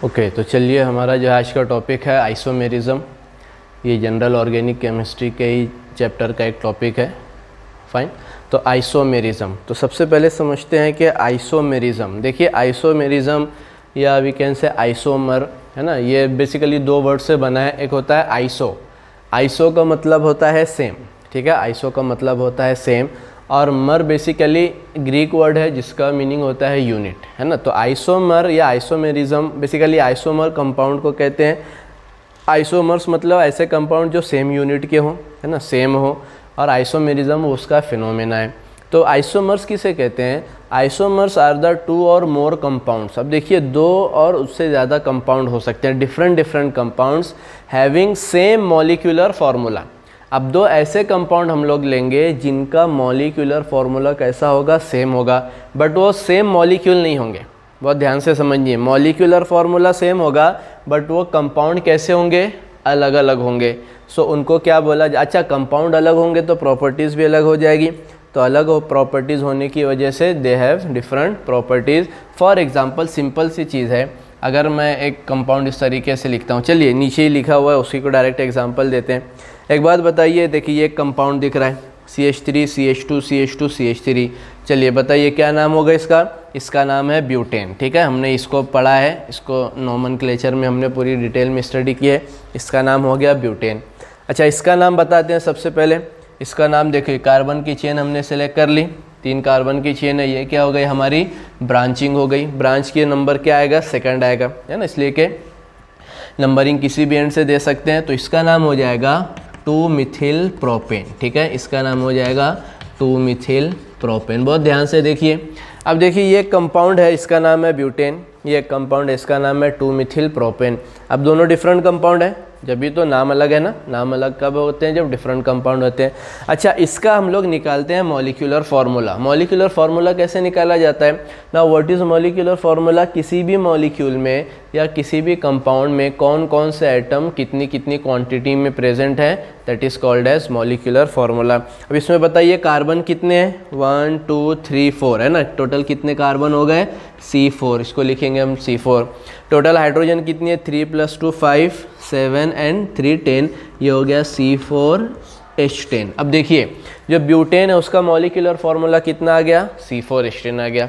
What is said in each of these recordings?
Okay, तो चलिए हमारा जो आज का टॉपिक है आइसोमेरिज्म। ये जनरल ऑर्गेनिक केमिस्ट्री के ही चैप्टर का एक टॉपिक है। फाइन। तो आइसोमेरिज्म, तो सबसे पहले समझते हैं कि आइसोमेरिज्म, देखिए आइसोमेरिज्म या वी कैन से आइसोमर है ना, ये बेसिकली दो वर्ड से बना है। एक होता है आइसो, आइसो का मतलब होता है सेम, ठीक है, आइसो का मतलब होता है सेम, और मर बेसिकली ग्रीक वर्ड है जिसका मीनिंग होता है यूनिट, है ना। तो आइसोमर या आइसोमेरिज्म, बेसिकली आइसोमर कंपाउंड को कहते हैं। आइसोमर्स मतलब ऐसे कंपाउंड जो सेम यूनिट के हों, है ना, सेम हो, और आइसोमेरिज्म उसका फिनोमेना है। तो आइसोमर्स किसे कहते हैं? आइसोमर्स आर द टू और मोर कंपाउंड्स। अब देखिए, दो और उससे ज़्यादा कंपाउंड हो सकते हैं, different compounds having same molecular formula. अब दो ऐसे कंपाउंड हम लोग लेंगे जिनका मॉलिक्यूलर फार्मूला कैसा होगा? सेम होगा, बट वो सेम मॉलिक्यूल नहीं होंगे। बहुत ध्यान से समझिए, मॉलिक्यूलर फार्मूला सेम होगा बट वो कंपाउंड कैसे होंगे? अलग अलग होंगे। सो उनको क्या बोला जाए? अच्छा, कंपाउंड अलग होंगे तो प्रॉपर्टीज़ भी अलग हो जाएगी। तो अलग प्रॉपर्टीज़ होने की वजह से they have different properties. For example, simple सी चीज़ है, अगर मैं एक कंपाउंड इस तरीके से लिखता हूँ, चलिए नीचे ही लिखा हुआ है उसी को डायरेक्ट एग्जांपल देते हैं। एक बात बताइए, देखिए ये एक कंपाउंड दिख रहा है CH3 CH2 CH2 CH3। चलिए बताइए क्या नाम होगा इसका? इसका नाम है ब्यूटेन, ठीक है। हमने इसको पढ़ा है, इसको नोमेनक्लेचर में हमने पूरी डिटेल में स्टडी की है। इसका नाम हो गया ब्यूटेन। अच्छा, इसका नाम बताते हैं सबसे पहले। इसका नाम देखिए, कार्बन की चेन हमने सेलेक्ट कर ली, 3 कार्बन की चेन है, ये क्या हो गई? हमारी ब्रांचिंग हो गई। ब्रांच के नंबर क्या आएगा? सेकंड आएगा, है ना, इसलिए कि नंबरिंग किसी भी एंड से दे सकते हैं। तो इसका नाम हो जाएगा 2-मिथिल प्रोपेन, ठीक है, इसका नाम हो जाएगा 2-मिथिल प्रोपेन। बहुत ध्यान से देखिए। अब देखिए, ये कंपाउंड है, इसका नाम है ब्यूटेन, ये कंपाउंड है, इसका नाम है 2-मिथिल प्रोपेन। अब दोनों डिफरेंट कंपाउंड है, जब भी तो नाम अलग है ना। नाम अलग कब होते हैं? जब डिफरेंट कंपाउंड होते हैं। अच्छा, इसका हम लोग निकालते हैं मॉलिक्यूलर फार्मूला। मॉलिक्यूलर फार्मूला कैसे निकाला जाता है ना? What is molecular formula? किसी भी मॉलिक्यूल में या किसी भी कंपाउंड में कौन कौन से एटम कितनी कितनी क्वांटिटी में प्रेजेंट है, that is called as molecular formula. अब इसमें बताइए कार्बन कितने हैं? 1 2 3 4, है ना। टोटल कितने कार्बन हो गए? C4, इसको लिखेंगे हम C4। टोटल हाइड्रोजन कितनी है? 3 + 2 5, 7 एंड 3 10, ये हो गया C4H10। अब देखिए, जो ब्यूटेन है उसका मॉलिक्यूलर फार्मूला कितना आ गया? C4H10 आ गया।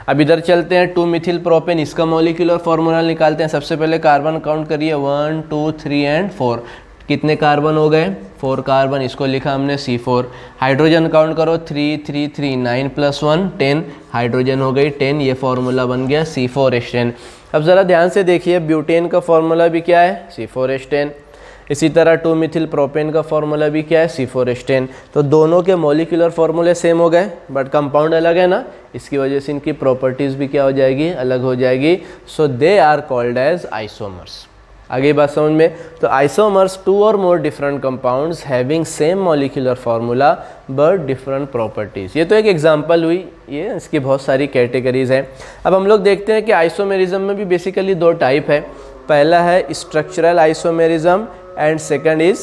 अब इधर चलते हैं 2-मिथिल प्रोपेन, इसका मॉलिक्यूलर फार्मूला निकालते हैं। सबसे पहले कार्बन काउंट करिए, 1 2 3 एंड 4। कितने कार्बन हो गए? 4 कार्बन, इसको लिखा हमने C4। हाइड्रोजन काउंट करो, 3 3 3, 9 + 1 10, हाइड्रोजन हो गई 10, ये फार्मूला बन गया C4H10। अब ज़रा ध्यान से देखिए, ब्यूटेन का फार्मूला भी क्या है? C4H10। इसी तरह 2-मिथिल प्रोपेन का फार्मूला भी क्या है? C4H10। तो दोनों के मॉलिक्यूलर फार्मूले सेम हो गए बट कंपाउंड अलग है ना, इसकी वजह से इनकी प्रॉपर्टीज़ भी क्या हो जाएगी? अलग हो जाएगी। So they are called as isomers. आगे बात समझ में? तो आइसोमर्स, 2 और more different compounds having same molecular formula but different properties. ये तो एक एग्जांपल हुई, ये इसकी बहुत सारी कैटेगरीज हैं। अब हम लोग देखते हैं कि आइसोमेरिज्म में भी बेसिकली 2 टाइप है। पहला है structural isomerism and second is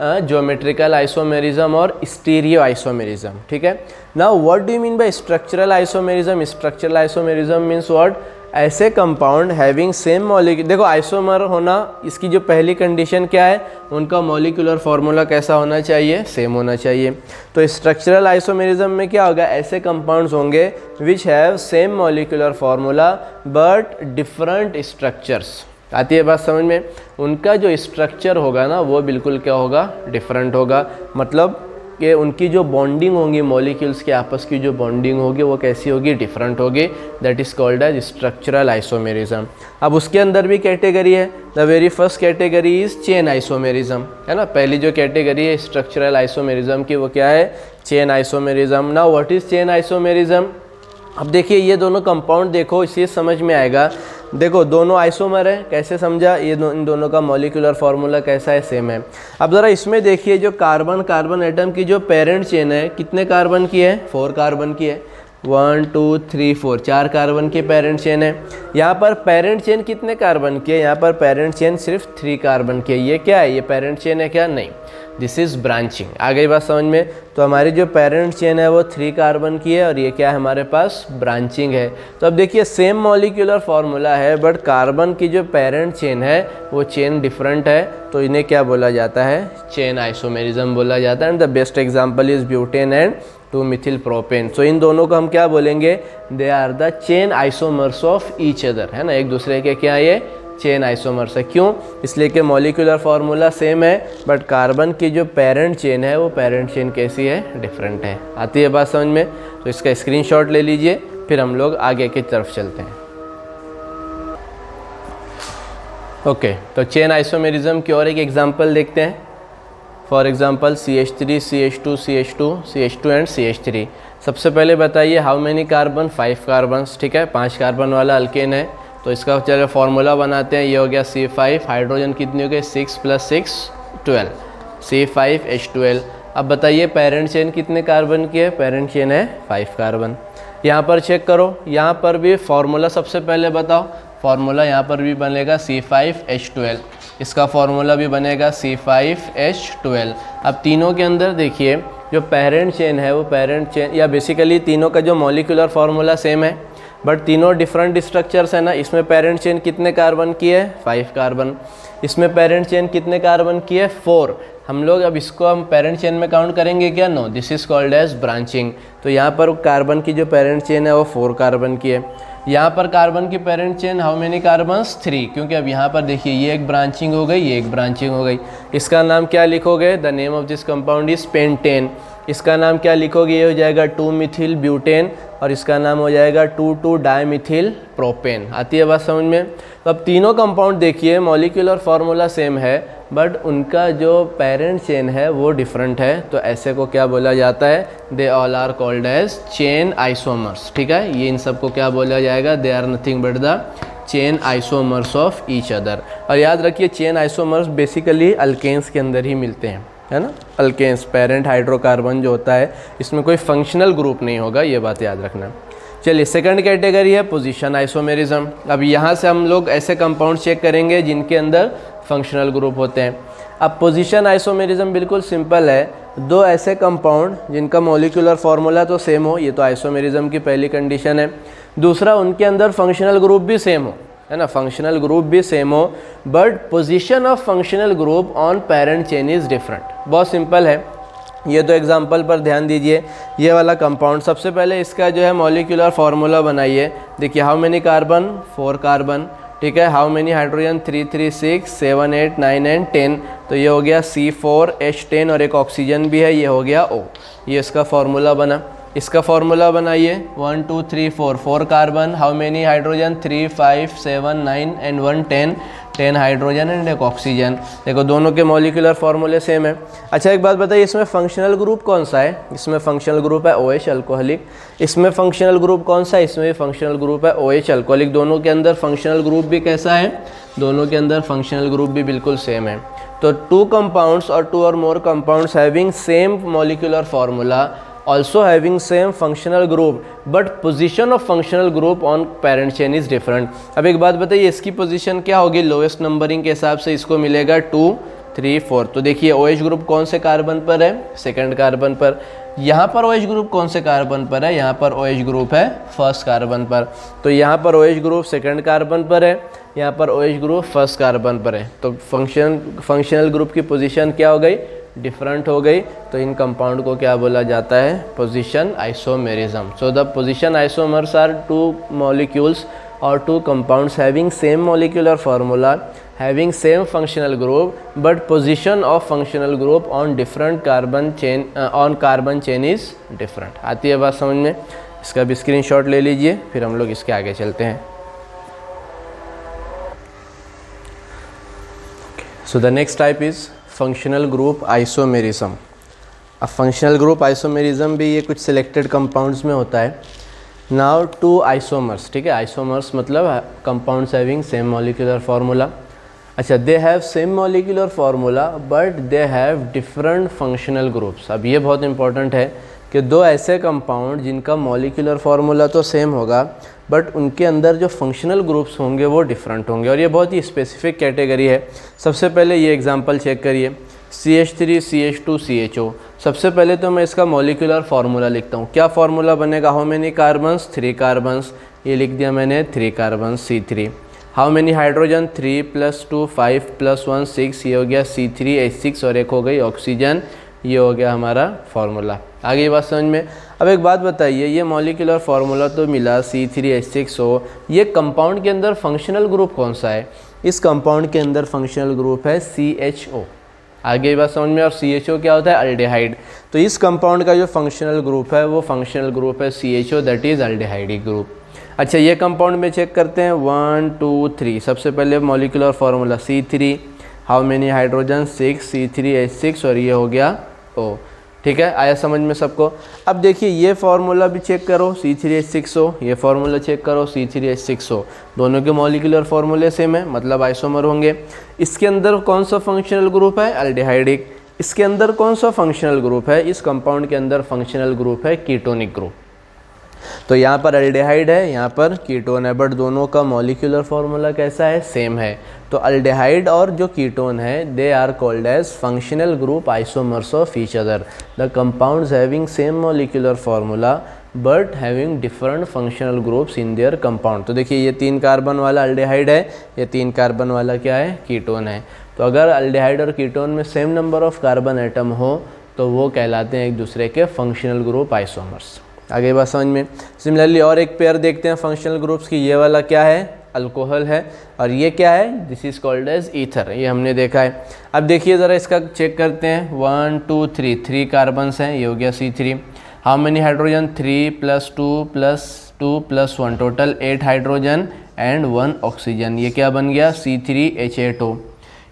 geometrical isomerism और स्टीरियो आइसोमेरिज्म, ठीक है। Now what do you mean by structural isomerism? Structural isomerism means what? ऐसे कंपाउंड हैविंग सेम मॉलिक्यूल। देखो, आइसोमर होना, इसकी जो पहली कंडीशन क्या है? उनका मॉलिक्यूलर फार्मूला कैसा होना चाहिए? सेम होना चाहिए। तो स्ट्रक्चरल आइसोमेरिज्म में क्या होगा? ऐसे कंपाउंड्स होंगे which have same molecular formula but different structures. आती है बात समझ में? उनका जो स्ट्रक्चर होगा ना, वो बिल्कुल क्या होगा? डिफरेंट होगा। मतलब कि उनकी जो बॉन्डिंग होंगी, मॉलिक्यूल्स के आपस की जो बॉन्डिंग होगी, वो कैसी होगी? डिफरेंट होगी। That is called as structural isomerism. अब उसके अंदर भी कैटेगरी है। The very first category is chain isomerism, है ना। पहली जो कैटेगरी है स्ट्रक्चरल आइसोमेरिज्म की, वो क्या है? Chain isomerism. Now what is chain isomerism? अब देखिए, ये दोनों कंपाउंड देखो, इससे समझ में आएगा। देखो, दोनों आइसोमर है, कैसे समझा? ये इन दोनों का मॉलिक्यूलर फार्मूला कैसा है? सेम है। अब ज़रा इसमें देखिए, जो कार्बन एटम की जो पेरेंट चेन है, कितने कार्बन की है? 4 कार्बन की है। 1 2 3 4, 4 कार्बन की पेरेंट चेन है। यहाँ पर पेरेंट चेन कितने कार्बन की है? यहाँ पर पेरेंट चेन सिर्फ 3 कार्बन की है। ये क्या है? ये पेरेंट चेन है क्या? नहीं। This is branching. आ गई बात समझ में? तो हमारी जो पेरेंट चेन है वो 3 कार्बन की है और ये क्या है हमारे पास, ब्रांचिंग है। तो अब देखिए सेम मॉलिक्यूलर फार्मूला है बट कार्बन की जो पेरेंट चेन है वो चेन डिफरेंट है, तो इन्हें क्या बोला जाता है, चेन आइसोमेरिज्म बोला जाता है। And the best example is butane and two methyl propane. So इन दोनों को हम क्या बोलेंगे, they are the chain isomers of each other, है ना, एक दूसरे के क्या ये चेन आइसोमर्स है। क्यों? इसलिए कि मॉलिक्यूलर फार्मूला सेम है बट कार्बन की जो पेरेंट चेन है वो पेरेंट चेन कैसी है, डिफरेंट है। आती है बात समझ में? तो इसका स्क्रीनशॉट ले लीजिए, फिर हम लोग आगे की तरफ चलते हैं। ओके, तो चेन आइसोमेरिज्म की और एक एग्जांपल देखते हैं। For example CH3 CH2 CH2 CH2 and CH3। सबसे पहले बताइए हाउ मेनी कार्बन, 5 कार्बन्स, ठीक है, 5 कार्बन वाला अल्केन है। तो इसका चलो फॉर्मूला बनाते हैं। ये हो गया C5, हाइड्रोजन कितनी हो गई, 6 + 6 12, C5H12। अब बताइए पेरेंट चेन कितने कार्बन की है, पेरेंट चेन है 5 कार्बन। यहाँ पर चेक करो, यहाँ पर भी फॉर्मूला सबसे पहले बताओ। फॉर्मूला यहाँ पर भी बनेगा C5H12, इसका फॉर्मूला भी बनेगा C5H12। अब तीनों के अंदर देखिए जो पेरेंट चेन है वो पेरेंट चेन, या बेसिकली तीनों का जो मॉलिक्यूलर फार्मूला सेम है बट तीनों डिफरेंट स्ट्रक्चर्स है ना। इसमें पेरेंट चेन कितने कार्बन की है, 5 कार्बन। इसमें पेरेंट चेन कितने कार्बन की है, 4। हम लोग अब इसको हम पेरेंट चेन में काउंट करेंगे क्या, no, this is called as branching. तो यहाँ पर कार्बन की जो पेरेंट चेन है वो 4 कार्बन की है। यहाँ पर कार्बन की parent chain how many carbons, 3, क्योंकि अब यहाँ पर देखिए ये एक ब्रांचिंग हो गई, ये एक ब्रांचिंग हो गई। इसका नाम क्या लिखोगे, the name of this compound is pentane. इसका नाम क्या लिखोगे, ये हो जाएगा 2-मिथिल ब्यूटेन और इसका नाम हो जाएगा 2,2-डाइमिथिल प्रोपेन। आती है बात समझ में? तो अब तीनों कंपाउंड देखिए मॉलिक्यूलर फार्मूला सेम है बट उनका जो पेरेंट चेन है वो डिफरेंट है, तो ऐसे को क्या बोला जाता है, they all are called as chain isomers. ठीक है, ये इन सबको क्या बोला जाएगा, they are nothing but the chain isomers of each other. और याद रखिए चेन आइसोमर्स बेसिकली अल्केन्स के अंदर ही मिलते हैं, है ना। अल्केन्स पेरेंट हाइड्रोकार्बन जो होता है इसमें कोई फंक्शनल ग्रुप नहीं होगा, ये बात याद रखना। चलिए सेकंड कैटेगरी है पोजीशन आइसोमेरिज्म। अब यहाँ से हम लोग ऐसे कंपाउंड चेक करेंगे जिनके अंदर फंक्शनल ग्रुप होते हैं। अब पोजीशन आइसोमेरिज्म बिल्कुल सिंपल है, दो ऐसे कंपाउंड जिनका मॉलिक्यूलर फार्मूला तो सेम हो, ये तो आइसोमेरिज्म की पहली कंडीशन है। दूसरा उनके अंदर फंक्शनल ग्रुप भी सेम हो, है ना, फंक्शनल ग्रुप भी सेम हो but position of functional group on parent chain is different. बहुत सिंपल है, ये तो एग्जांपल पर ध्यान दीजिए। ये वाला कंपाउंड सबसे पहले इसका जो है मॉलिक्यूलर फार्मूला बनाइए। देखिए हाउ मेनी कार्बन, 4 कार्बन, ठीक है। How many hydrogen, 3, 3, 6, 7, 8, 9 and 10। तो ये हो गया C4H10 और एक ऑक्सीजन भी है, ये हो गया O। ये इसका फार्मूला बना। इसका फार्मूला बनाइए 1, 2, 3, 4 carbon. How many hydrogen, 3, 5, 7, 9 and 1 10 hydrogen and एक ऑक्सीजन। देखो दोनों के मॉलिक्यूलर फार्मूले सेम है। अच्छा एक बात बताइए, इसमें फंक्शनल ग्रुप कौन सा है? इसमें फंक्शनल ग्रुप है OH अल्कोहलिक। इसमें फंक्शनल ग्रुप कौन सा है? इसमें भी फंक्शनल ग्रुप है OH अल्कोहलिक। दोनों के अंदर फंक्शनल ग्रुप भी कैसा है? दोनों के अंदर फंक्शनल ग्रुप भी बिल्कुल सेम है। तो 2 कंपाउंड्स और 2 और more compounds having same molecular formula also having same functional group but position of functional group on parent chain is different। अब एक बात बताइए, इसकी पोजीशन क्या होगी? लोएस्ट नंबरिंग के हिसाब से इसको मिलेगा 2, 3, 4। तो देखिए OH ग्रुप कौन से कार्बन पर है? सेकंड कार्बन पर। यहाँ पर OH ग्रुप कौन से कार्बन पर है? यहाँ पर OH ग्रुप है फर्स्ट कार्बन पर। तो यहाँ पर OH ग्रुप सेकंड कार्बन पर है, यहाँ पर OH ग्रुप फर्स्ट कार्बन पर है। तो फंक्शनल ग्रुप की पोजीशन क्या हो गई? डिफरेंट हो गई। तो इन कंपाउंड को क्या बोला जाता है? Position isomerism. So the position isomers are 2 molecules or 2 compounds having same molecular formula, having same functional group but position of functional group on different carbon chain on carbon chain is different। आती है बात समझ में? इसका भी screenshot ले लीजिए, फिर हम लोग इसके आगे चलते हैं। So the next type is functional group isomerism। अब फंक्शनल ग्रुप आइसोमेरिज्म भी ये कुछ सिलेक्टेड कंपाउंड्स में होता है। नाउ 2 आइसोमर्स, ठीक है, आइसोमर्स मतलब compounds having same molecular formula. अच्छा, they have same molecular formula but they have different functional groups. अब ये बहुत इंपॉर्टेंट है कि 2 ऐसे कंपाउंड जिनका मॉलिक्यूलर फार्मूला तो सेम होगा बट उनके अंदर जो फंक्शनल ग्रुप्स होंगे वो डिफरेंट होंगे, और ये बहुत ही स्पेसिफिक कैटेगरी है। सबसे पहले ये एग्जांपल चेक करिए, CH3 CH2 CHO। सबसे पहले तो मैं इसका मॉलिक्यूलर फार्मूला लिखता हूँ। क्या फार्मूला बनेगा? How many carbons? 3 कार्बन्स, ये लिख दिया मैंने 3 carbons C3। How many hydrogen? 3 + 2 5 + 1 6, ये हो गया C3H6 और एक हो गई ऑक्सीजन, ये हो गया हमारा फार्मूला। आगे बात समझ में। अब एक बात बताइए, ये मॉलिक्यूलर फार्मूला तो मिला C3H6O, ये कंपाउंड के अंदर फंक्शनल ग्रुप कौन सा है? इस कंपाउंड के अंदर फंक्शनल ग्रुप है CHO। आगे बात समझ में। और CHO क्या होता है? अल्डेहाइड। तो इस कंपाउंड का जो फंक्शनल ग्रुप है वो फंक्शनल ग्रुप है CHO, दैट इज अल्डेहाइडिक ग्रुप। अच्छा, ये कंपाउंड में चेक करते हैं 1 2 3। सबसे पहले molecular formula C3, how many hydrogen? 6 C3H6 और ये हो गया O। ठीक है, आया समझ में सबको? अब देखिए ये फार्मूला भी चेक करो C3H6O, ये फार्मूला चेक करो C3H6O, दोनों के मॉलिक्यूलर फार्मूले सेम है, मतलब आइसोमर होंगे। इसके अंदर कौन सा फंक्शनल ग्रुप है? अल्डेहाइडिक। इसके अंदर कौन सा फंक्शनल ग्रुप है? इस कंपाउंड के अंदर फंक्शनल ग्रुप है कीटोनिक ग्रुप। तो यहाँ पर अल्डेहाइड है, यहाँ पर कीटोन है, बट दोनों का मॉलिक्यूलर फार्मूला कैसा है? सेम है। तो अल्डेहाइड और जो कीटोन है they are called as functional group isomers of each other. The compounds having same molecular formula but having different functional groups in their compound. तो देखिए ये 3 कार्बन वाला अल्डेहाइड है, ये 3 कार्बन वाला क्या है? कीटोन है। तो अगर अल्डेहाइड और कीटोन में same number of carbon atom हो तो वो कहलाते हैं एक दूसरे के फंक्शनल ग्रुप आइसोमर्स। आगे बात समझ में। सिमिलरली और एक पेयर देखते हैं फंक्शनल ग्रुप्स की। ये वाला क्या है? अल्कोहल है, और ये क्या है? This is called as ether, ये हमने देखा है। अब देखिए ज़रा इसका चेक करते हैं। 1 2 3, 3 कार्बन्स हैं, ये हो गया C3। How many hydrogen? 3 + 2 + 2 + 1, total 8 hydrogen and 1 oxygen, ये क्या बन गया? C3H8O।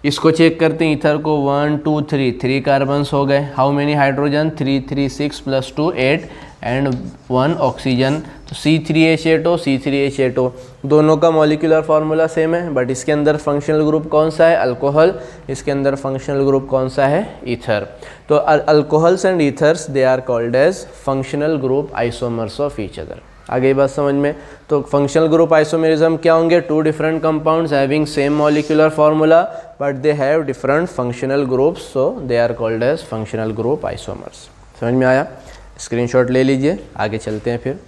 इसको चेक करते हैं ईथर को। 1 2 3, 3 कार्बन्स हो गए। How many hydrogen? 3 3 6 + 2 8 and 1 oxygen. तो C3H8O C3H8O, दोनों का मॉलिक्यूलर फार्मूला सेम है, बट इसके अंदर फंक्शनल ग्रुप कौन सा है? अल्कोहल। इसके अंदर फंक्शनल ग्रुप कौन सा है? ईथर। तो alcohols and ethers they are called as functional group isomers of each other. आगे ये बात समझ में। तो फंक्शनल ग्रुप आइसोमेरिज्म क्या होंगे? 2 different compounds having same molecular formula but they have different functional groups, so they are called as functional group isomers. समझ में आया? स्क्रीनशॉट ले लीजिए, आगे चलते हैं फिर।